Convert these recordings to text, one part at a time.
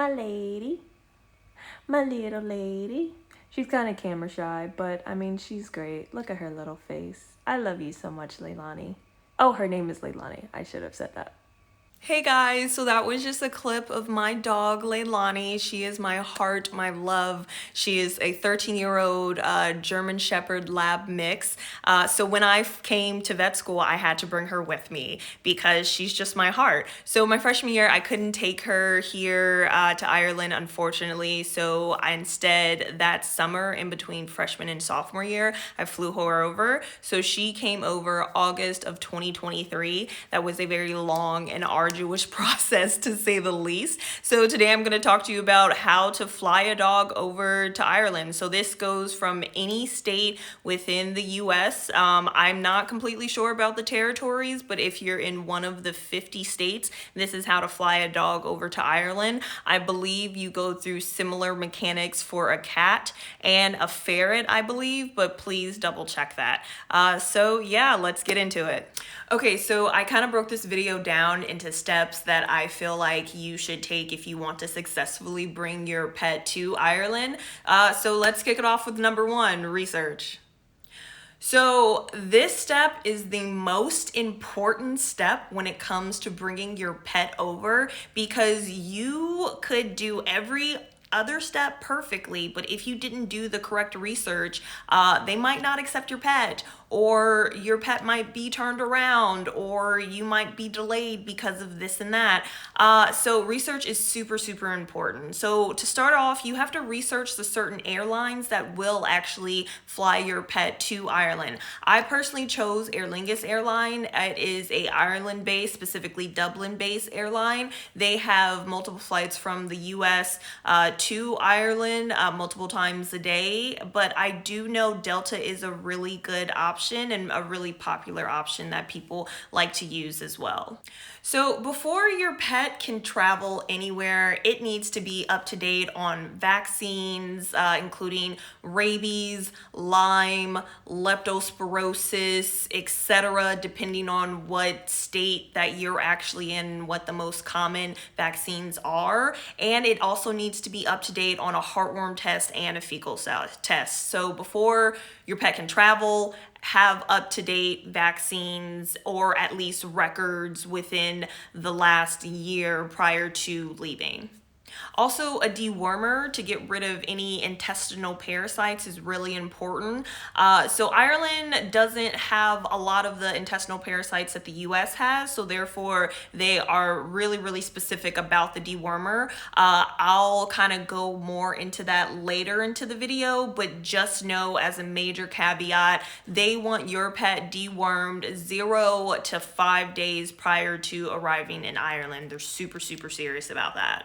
My lady. My little lady. She's kind of camera shy, but I mean, she's great. Look at her little face. I love you so much, Leilani. Oh, her name is Leilani. I should have said that. Hey guys, so that was just a clip of my dog Leilani. She is my heart, my love. She is a 13-year-old German Shepherd Lab mix. So when I came to vet school, I had to bring her with me because she's just my heart. So my freshman year, I couldn't take her here to Ireland, unfortunately. So instead, that summer in between freshman and sophomore year, I flew her over. So she came over August of 2023. That was a very long and arduous process, to say the least. So today I'm going to talk to you about how to fly a dog over to Ireland. So this goes from any state within the US. I'm not completely sure about the territories, but if you're in one of the 50 states, this is how to fly a dog over to Ireland. I believe you go through similar mechanics for a cat and a ferret, I believe, but please double check that. So yeah, let's get into it. Okay, so I kind of broke this video down into steps that I feel like you should take if you want to successfully bring your pet to Ireland. So let's kick it off with number one, research. So this step is the most important step when it comes to bringing your pet over, because you could do every other step perfectly, but if you didn't do the correct research, they might not accept your pet, or your pet might be turned around, or you might be delayed because of this and that. So research is super, super important. So to start off, you have to research the certain airlines that will actually fly your pet to Ireland. I personally chose Aer Lingus airline. It is a Ireland-based, specifically Dublin-based airline. They have multiple flights from the US to Ireland multiple times a day, but I do know Delta is a really good option and a really popular option that people like to use as well. So before your pet can travel anywhere, it needs to be up to date on vaccines, including rabies, Lyme, leptospirosis, etc., depending on what state that you're actually in and what the most common vaccines are. And it also needs to be up to date on a heartworm test and a fecal cell test. So before your pet can travel, have up-to-date vaccines or at least records within the last year prior to leaving. Also, a dewormer to get rid of any intestinal parasites is really important. So Ireland doesn't have a lot of the intestinal parasites that the US has, so therefore they are really, really specific about the dewormer. I'll kind of go more into that later into the video, but just know as a major caveat, they want your pet dewormed 0 to 5 days prior to arriving in Ireland. They're super, super serious about that.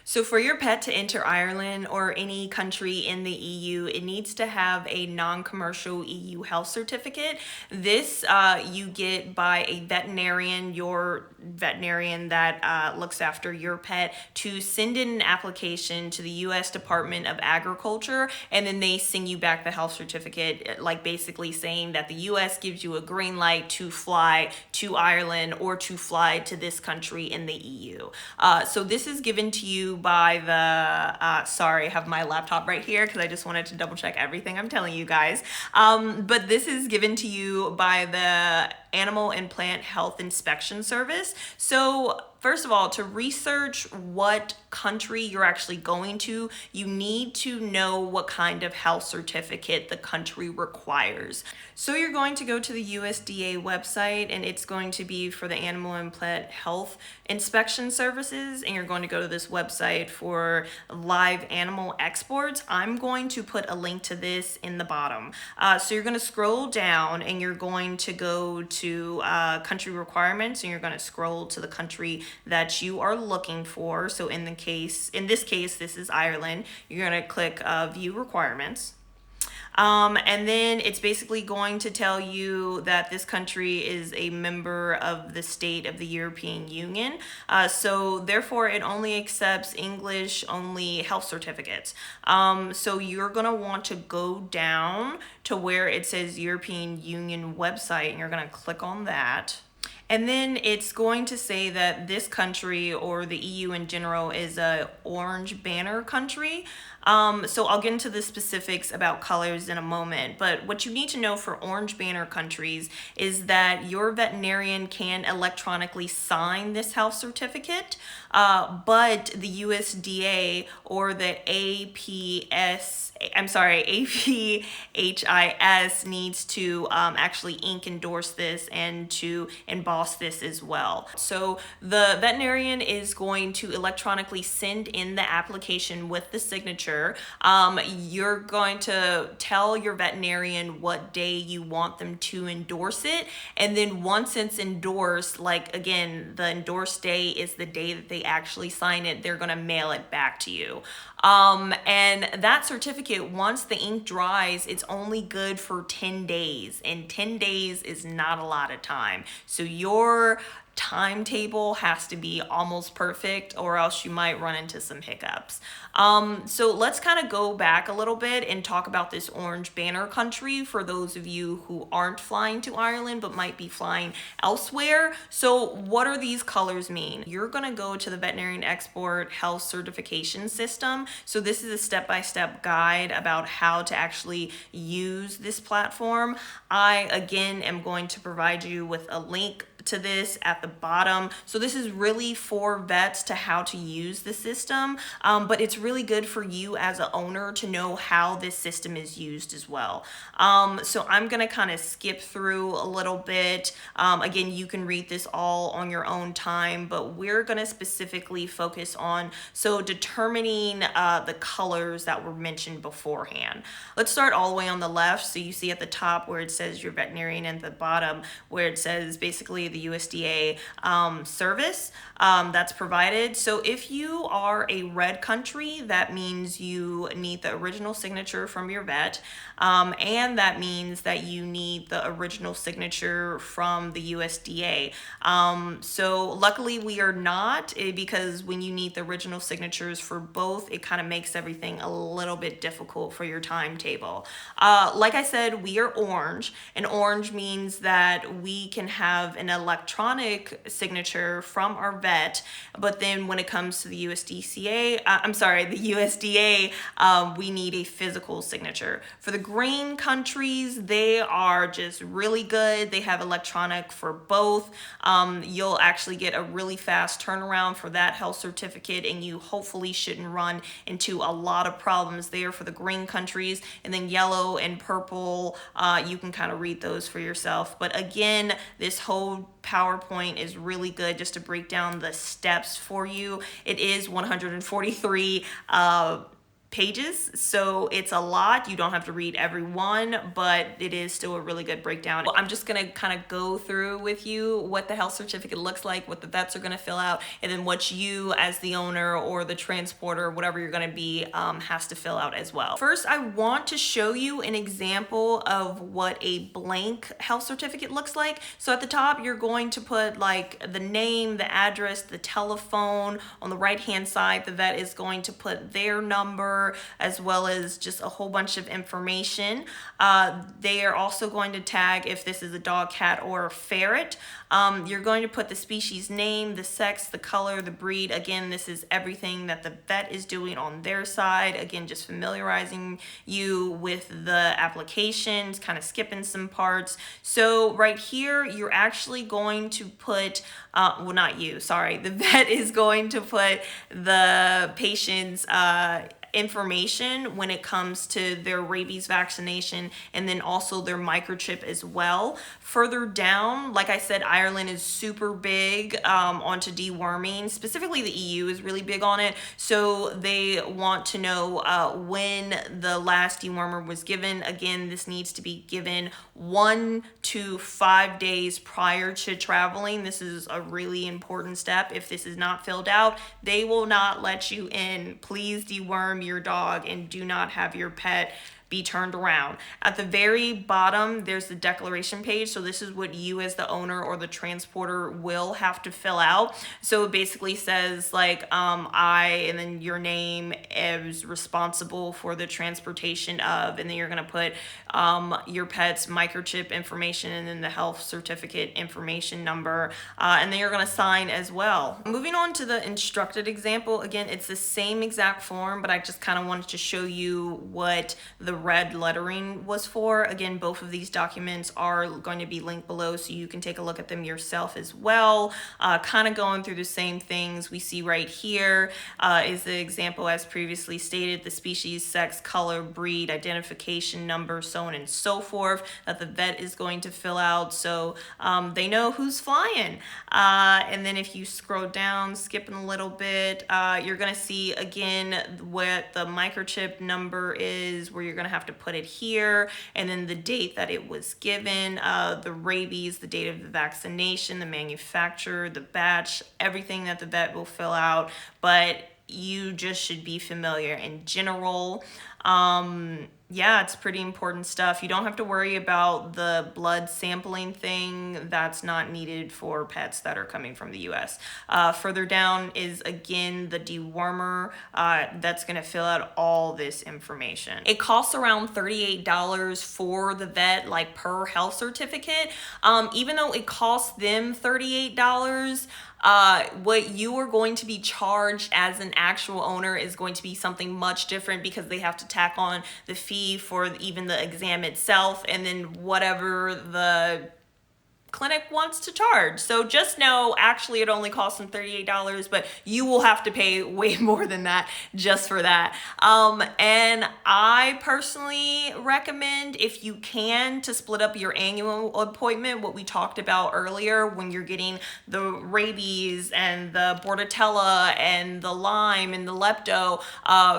So for your pet to enter Ireland or any country in the EU, it needs to have a non-commercial EU health certificate. This you get by a veterinarian, your veterinarian that looks after your pet, to send in an application to the US Department of Agriculture, and then they send you back the health certificate, like basically saying that the US gives you a green light to fly to Ireland or to fly to this country in the EU. So this is given to you by the, sorry, I have my laptop right here because I just wanted to double check everything I'm telling you guys. But this is given to you by the Animal and Plant Health Inspection Service. So first of all, to research what country you're actually going to, you need to know what kind of health certificate the country requires. So you're going to go to the USDA website, and it's going to be for the Animal and Plant Health Inspection Services, and you're going to go to this website for live animal exports. I'm going to put a link to this in the bottom. So you're going to scroll down, and you're going to go to country requirements, and you're going to scroll to the country that you are looking for. So in this case, this is Ireland. You're going to click view requirements. And then it's basically going to tell you that this country is a member of the state of the European Union. So therefore it only accepts English only health certificates. So you're going to want to go down to where it says European Union website, and you're going to click on that. And then it's going to say that this country, or the EU in general, is a orange banner country. So I'll get into the specifics about colors in a moment, but what you need to know for orange banner countries is that your veterinarian can electronically sign this health certificate, but the USDA or the APHIS needs to actually ink endorse this and to emboss this as well. So the veterinarian is going to electronically send in the application with the signature. You're going to tell your veterinarian what day you want them to endorse it, and then once it's endorsed, like again, the endorsed day is the day that they actually sign it, they're going to mail it back to you. And that certificate, once the ink dries, it's only good for 10 days, and 10 days is not a lot of time. So your timetable has to be almost perfect, or else you might run into some hiccups. So let's kind of go back a little bit and talk about this orange banner country for those of you who aren't flying to Ireland but might be flying elsewhere. So what do these colors mean? You're going to go to the Veterinarian Export Health Certification System. So this is a step-by-step guide about how to actually use this platform. I, again, am going to provide you with a link to this at the bottom. So this is really for vets to how to use the system, but it's really good for you as an owner to know how this system is used as well. So I'm gonna kind of skip through a little bit. Again, you can read this all on your own time, but we're gonna specifically focus on determining the colors that were mentioned beforehand. Let's start all the way on the left. So you see at the top where it says your veterinarian, and at the bottom where it says basically the USDA service that's provided. So if you are a red country, that means you need the original signature from your vet, and that means that you need the original signature from the USDA. So luckily we are not, because when you need the original signatures for both, it kind of makes everything a little bit difficult for your timetable. Like I said, we are orange, and orange means that we can have an electronic signature from our vet, but then when it comes to the USDA, we need a physical signature. For the green countries, they are just really good. They have electronic for both. You'll actually get a really fast turnaround for that health certificate, and you hopefully shouldn't run into a lot of problems there for the green countries. And then yellow and purple, you can kind of read those for yourself. But again, this whole PowerPoint is really good just to break down the steps for you. It is 143 pages, so it's a lot. You don't have to read every one, but it is still a really good breakdown. I'm just gonna kind of go through with you what the health certificate looks like, what the vets are gonna fill out, and then what you as the owner or the transporter, whatever you're gonna be, has to fill out as well. First, I want to show you an example of what a blank health certificate looks like. So at the top, you're going to put like the name, the address, the telephone. On the right hand side, the vet is going to put their number, as well as just a whole bunch of information. They are also going to tag if this is a dog, cat, or a ferret. You're going to put the species name, the sex, the color, the breed. Again, this is everything that the vet is doing on their side. Again, just familiarizing you with the applications, kind of skipping some parts. So right here, you're actually going to put, well, not you, sorry, the vet is going to put the patient's information when it comes to their rabies vaccination, and then also their microchip as well. Further down, like I said, Ireland is super big onto deworming. Specifically, the EU is really big on it. So they want to know when the last dewormer was given. Again, this needs to be given 1 to 5 days prior to traveling. This is a really important step. If this is not filled out, they will not let you in. Please deworm your dog and do not have your pet be turned around. At the very bottom, there's the declaration page. So this is what you as the owner or the transporter will have to fill out. So it basically says like, I, and then your name is responsible for the transportation of, and then you're gonna put your pet's microchip information and then the health certificate information number, and then you're gonna sign as well. Moving on to the instructed example, again, it's the same exact form, but I just kind of wanted to show you what the red lettering was for. Again, both of these documents are going to be linked below so you can take a look at them yourself as well. Kind of going through the same things we see right here is the example as previously stated, the species, sex, color, breed, identification number, so on and so forth, that the vet is going to fill out so they know who's flying. And then if you scroll down, skipping a little bit, you're gonna see again what the microchip number is, where you're gonna have to put it here, and then the date that it was given, the rabies, the date of the vaccination, the manufacturer, the batch, everything that the vet will fill out, but you just should be familiar in general. Yeah, it's pretty important stuff. You don't have to worry about the blood sampling thing. That's not needed for pets that are coming from the US. Further down is again the dewormer that's gonna fill out all this information. It costs around $38 for the vet, like per health certificate. Even though it costs them $38, what you are going to be charged as an actual owner is going to be something much different, because they have to tack on the fee for even the exam itself and then whatever the clinic wants to charge. So just know, actually it only costs them $38, but you will have to pay way more than that just for that. And I personally recommend, if you can, to split up your annual appointment, what we talked about earlier, when you're getting the rabies and the bordetella and the Lyme and the lepto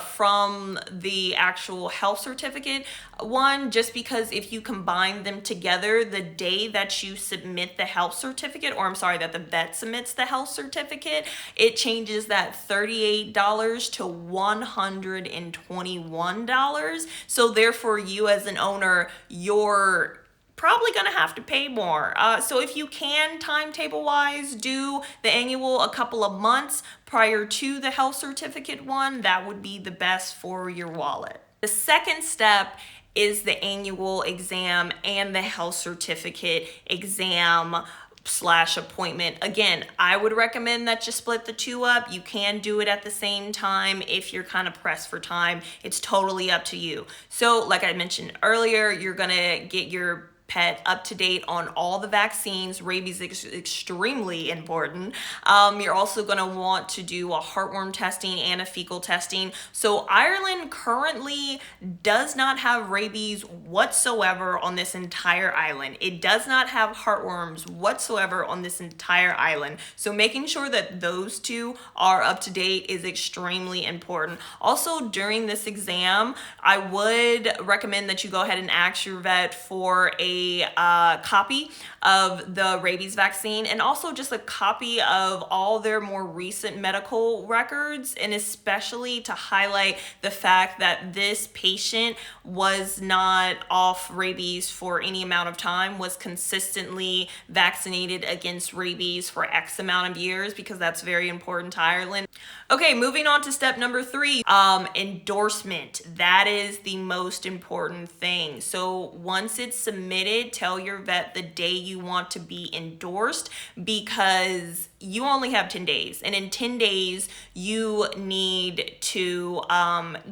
from the actual health certificate one, just because if you combine them together, the day that you submit the health certificate, or I'm sorry, that the vet submits the health certificate, it changes that $38 to $121. So therefore, you as an owner, you're probably gonna have to pay more. So if you can, timetable wise, do the annual a couple of months prior to the health certificate one, that would be the best for your wallet. The second step is the annual exam and the health certificate exam / appointment. Again, I would recommend that you split the two up. You can do it at the same time if you're kind of pressed for time. It's totally up to you. So like I mentioned earlier, you're gonna get your pet up to date on all the vaccines. Rabies is extremely important. You're also going to want to do a heartworm testing and a fecal testing. So Ireland currently does not have rabies whatsoever on this entire island. It does not have heartworms whatsoever on this entire island. So making sure that those two are up to date is extremely important. Also, during this exam, I would recommend that you go ahead and ask your vet for a copy of the rabies vaccine, and also just a copy of all their more recent medical records, and especially to highlight the fact that this patient was not off rabies for any amount of time, was consistently vaccinated against rabies for X amount of years, because that's very important to Ireland. Okay, moving on to step number 3, endorsement. That is the most important thing. So once it's submitted, tell your vet the day you want to be endorsed, because you only have 10 days. And in 10 days, you need to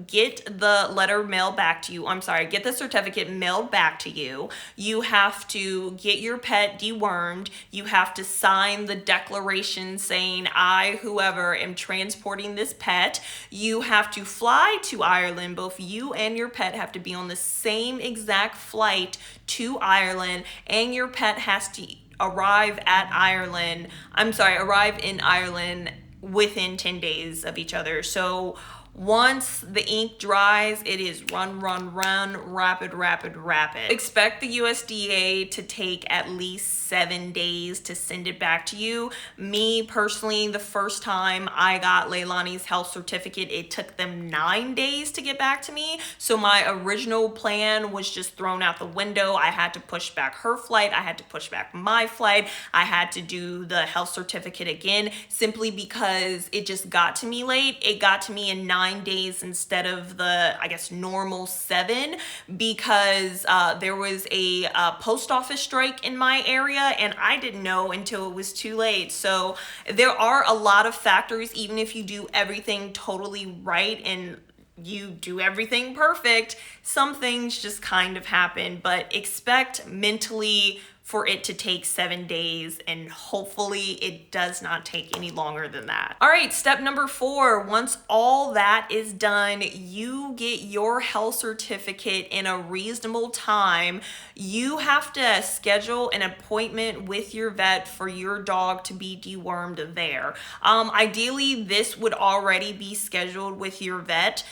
get the letter mailed back to you. I'm sorry, get the certificate mailed back to you. You have to get your pet dewormed. You have to sign the declaration saying, I, whoever, am transporting this pet. You have to fly to Ireland. Both you and your pet have to be on the same exact flight to Ireland, and your pet has to arrive in Ireland within 10 days of each other. So once the ink dries, it is run, run, run, rapid, rapid, rapid. Expect the USDA to take at least 7 days to send it back to you. Me personally, the first time I got Leilani's health certificate, it took them 9 days to get back to me. So my original plan was just thrown out the window. I had to push back her flight. I had to push back my flight. I had to do the health certificate again, simply because it just got to me late. It got to me in 9 days instead of the, I guess, normal 7, because there was a post office strike in my area, and I didn't know until it was too late. So there are a lot of factors. Even if you do everything totally right and you do everything perfect, some things just kind of happen. But expect mentally for it to take 7 days, and hopefully it does not take any longer than that. All right, step number 4, once all that is done, you get your health certificate in a reasonable time. You have to schedule an appointment with your vet for your dog to be dewormed there. Ideally, this would already be scheduled with your vet.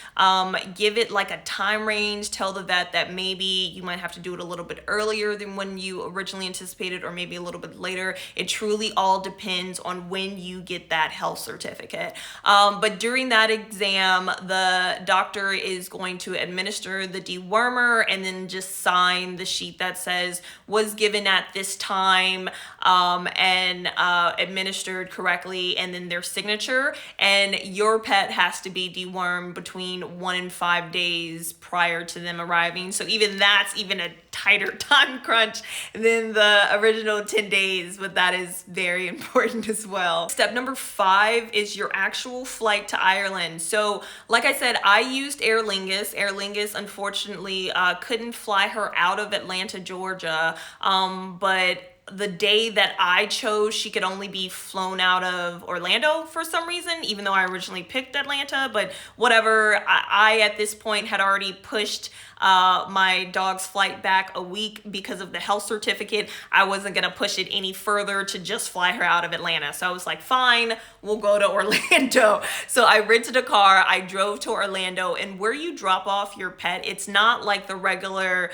Give it like a time range. Tell the vet that maybe you might have to do it a little bit earlier than when you originally anticipated, or maybe a little bit later. It truly all depends on when you get that health certificate. But during that exam, the doctor is going to administer the dewormer and then just sign the sheet that says was given at this time and administered correctly, and then their signature. And your pet has to be dewormed between 1 and 5 days prior to them arriving. So even that's even a tighter time crunch than the original 10 days, but that is very important as well. Step number 5 is your actual flight to Ireland. So like I said, I used Aer Lingus. Aer Lingus unfortunately couldn't fly her out of Atlanta, Georgia, but the day that I chose, she could only be flown out of Orlando for some reason, even though I originally picked Atlanta. But whatever, I at this point had already pushed my dog's flight back a week because of the health certificate. I wasn't gonna push it any further to just fly her out of Atlanta. So I was like, fine, we'll go to Orlando. So I rented a car, I drove to Orlando, and where you drop off your pet, it's not like the regular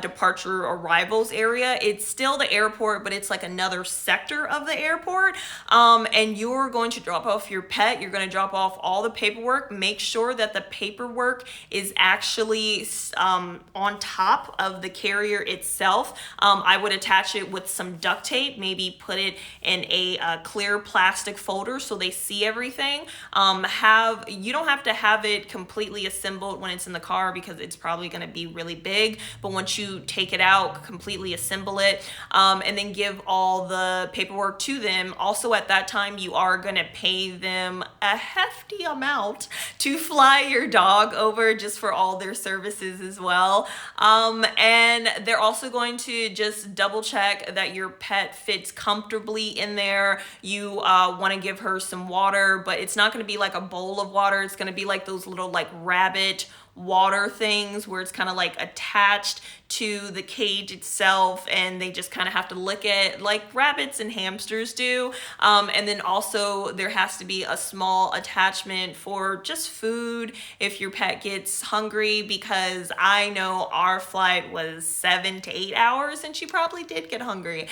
departure arrivals area. It's still the airport, but it's like another sector of the airport. And you're going to drop off your pet. You're going to drop off all the paperwork. Make sure that the paperwork is actually on top of the carrier itself. I would attach it with some duct tape, maybe put it in a clear plastic folder so they see everything. You don't have to have it completely assembled when it's in the car, because it's probably going to be really big. But once you take it out, completely assemble it, and then give all the paperwork to them. Also at that time, you are going to pay them a hefty amount to fly your dog over, just for all their services as well. And they're also going to just double check that your pet fits comfortably in there. You want to give her some water, but it's not going to be like a bowl of water. It's going to be like those little like rabbit water things where it's kind of like attached to the cage itself, and they just kind of have to lick it like rabbits and hamsters do. And then also there has to be a small attachment for just food if your pet gets hungry, because I know our flight was 7 to 8 hours and she probably did get hungry.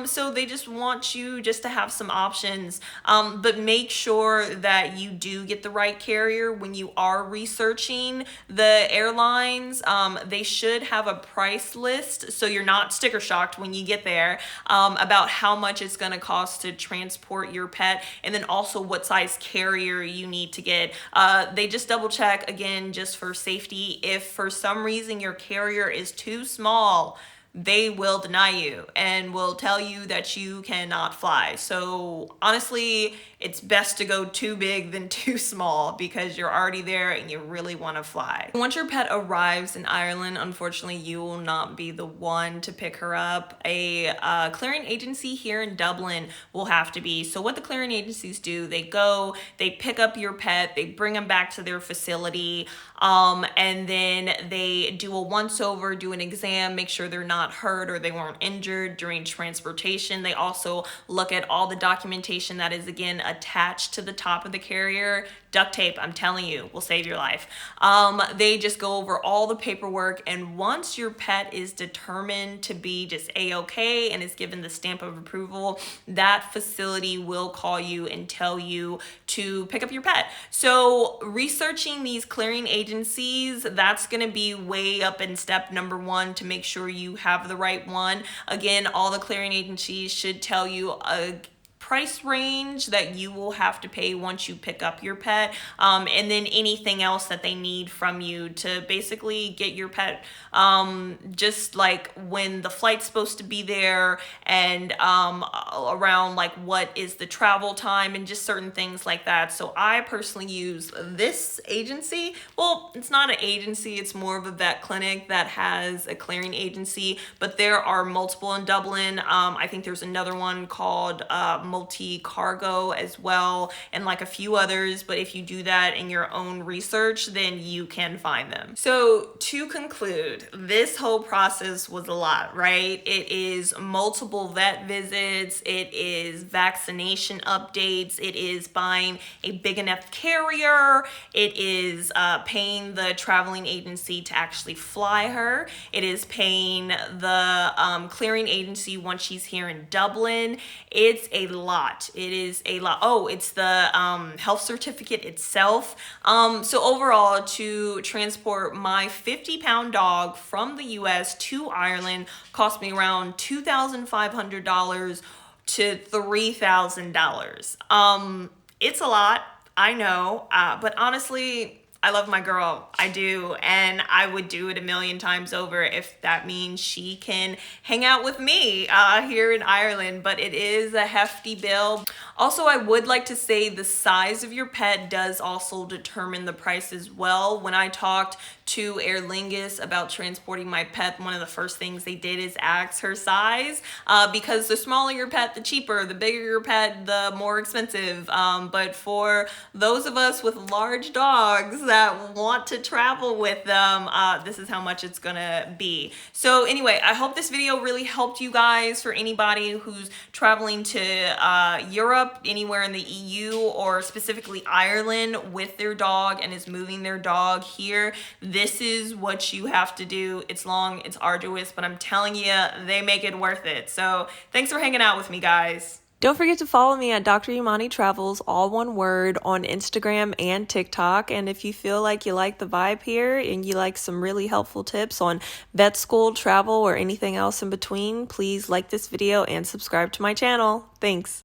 So they just want you just to have some options, but make sure that you do get the right carrier when you are researching the airlines. They should have a price list, so you're not sticker shocked when you get there, about how much it's going to cost to transport your pet, and then also what size carrier you need to get. They just double check again just for safety. If for some reason your carrier is too small, they will deny you and will tell you that you cannot fly. So honestly, it's best to go too big than too small, because you're already there and you really want to fly. Once your pet arrives in Ireland, unfortunately, you will not be the one to pick her up. A clearing agency here in Dublin will have to be. So what the clearing agencies do, they go, they pick up your pet, they bring them back to their facility, and then they do a once over, do an exam, make sure they're not not hurt or they weren't injured during transportation. They also look at all the documentation that is, again, attached to the top of the carrier. Duct tape, I'm telling you, will save your life. They just go over all the paperwork, and once your pet is determined to be just A-okay and is given the stamp of approval, that facility will call you and tell you to pick up your pet. So researching these clearing agencies, that's going to be way up in step number 1 to make sure you have the right one. Again, all the clearing agencies should tell you a price range that you will have to pay once you pick up your pet, and then anything else that they need from you to basically get your pet, just like when the flight's supposed to be there, and around like what is the travel time and just certain things like that. So I personally use this agency. Well, it's not an agency, it's more of a vet clinic that has a clearing agency, but there are multiple in Dublin. I think there's another one called Multi-Cargo as well, and like a few others, but if you do that in your own research, then you can find them. So to conclude, this whole process was a lot, right? It is multiple vet visits, it is vaccination updates, it is buying a big enough carrier, it is paying the traveling agency to actually fly her, it is paying the clearing agency once she's here in Dublin. It's a lot. It is a lot. Oh, it's the health certificate itself. So overall, to transport my 50-pound dog from the US to Ireland cost me around $2,500 to $3,000. It's a lot, I know, but honestly, I love my girl, I do, and I would do it a million times over if that means she can hang out with me here in Ireland, but it is a hefty bill. Also, I would like to say the size of your pet does also determine the price as well. When I talked to Aer Lingus about transporting my pet, one of the first things they did is ask her size, because the smaller your pet, the cheaper, the bigger your pet, the more expensive. But for those of us with large dogs that want to travel with them, this is how much it's gonna be. So anyway, I hope this video really helped you guys. For anybody who's traveling to Europe, anywhere in the EU, or specifically Ireland with their dog and is moving their dog here, this is what you have to do. It's long, it's arduous, but I'm telling you, they make it worth it. So thanks for hanging out with me, guys. Don't forget to follow me at Dr. Imani Travels, all one word, on Instagram and TikTok. And if you feel like you like the vibe here and you like some really helpful tips on vet school, travel, or anything else in between, please like this video and subscribe to my channel. Thanks.